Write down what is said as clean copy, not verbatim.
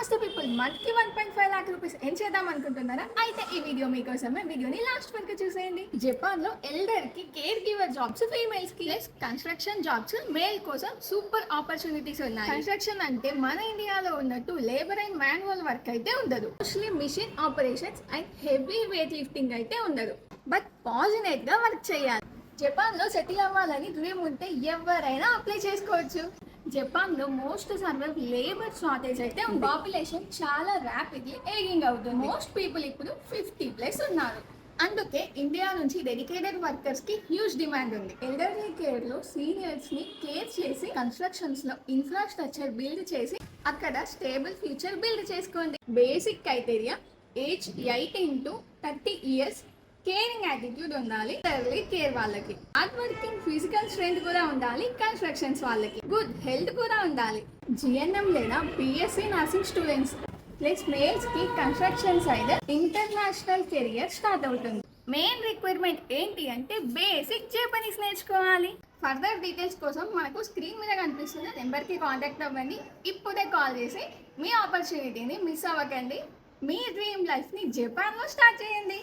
నమస్తే పీపుల్, మంత్కి 1.5 lock rupees ఏం చేద్దాం అనుకుంటున్నారా? అయితే ఈ వీడియో మీకోసమే. వీడియోని లాస్ట్ వరకు చూసేయండి. జపాన్ లో ఎల్డర్ కి కేర్ గివర్ జాబ్స్ ఫీమేల్స్ కి, ప్లస్ కన్స్ట్రక్షన్ జాబ్స్ మేల్ కోసం సూపర్ ఆపర్చునిటీస్ ఉన్నాయి. కన్స్ట్రక్షన్ అంటే మన ఇండియాలో ఉన్నట్టు లేబర్ అండ్ మాన్యువల్ వర్క్ అయితే ఉండదు. Mostly machine operations and heavy weight lifting అయితే ఉండదు. బట్ పాజిటివ్ గా వర్క్ చేయాలి. జపాన్ లో సెటిల్ అవ్వాలని డ్రీమ్ ఉంటే ఎవరైనా అప్లై చేసుకోవచ్చు. జపాన్ లో మోస్ట్ సర్వైవ్ లేబర్ షార్టేజ్ అయితే ఉంది. పాపులేషన్ చాలా ర్యాపిడ్లీ ఏజింగ్ అవుతుంది. మోస్ట్ పీపుల్ ఇప్పుడు 50+ ఉన్నారు. అందుకే ఇండియా నుంచి డెడికేటెడ్ వర్కర్స్ కి హ్యూజ్ డిమాండ్ ఉంది. ఎల్డర్లీ కేర్ లో సీనియర్స్ ని కేర్ చేసి, కన్స్ట్రక్షన్స్ లో ఇన్ఫ్రాస్ట్రక్చర్ బిల్డ్ చేసి అక్కడ స్టేబుల్ ఫ్యూచర్ బిల్డ్ చేసుకోండి. Basic criteria age 18 to 30 years, caring attitude ఉండాలి ఎల్డర్లీ కేర్ వాళ్ళకి. హార్డ్ వర్కింగ్ ఫిజికల్ స్ట్రెంత్ కూడా ఉండాలి. కన్స్ట్రక్షన్స్ వాళ్ళకి గుడ్ హెల్త్ కూడా ఉండాలి. జిఎన్ఎం లేదా BSc nursing students plus males కి construction side international career start అవుతుంది. మెయిన్ రిక్వైర్మెంట్ ఏంటి అంటే బేసిక్ జపనీస్ నేర్చుకోవాలి. ఫర్దర్ డీటెయిల్స్ కోసం మనకు స్క్రీన్ మీద కనిపిస్తున్న నెంబర్కి కాంటాక్ట్ అవ్వండి. ఇప్పుడే కాల్ చేసి మీ ఆపర్చునిటీని మిస్ అవ్వకండి. మీ డ్రీమ్ లైఫ్ని జపాన్లో స్టార్ట్ చేయండి.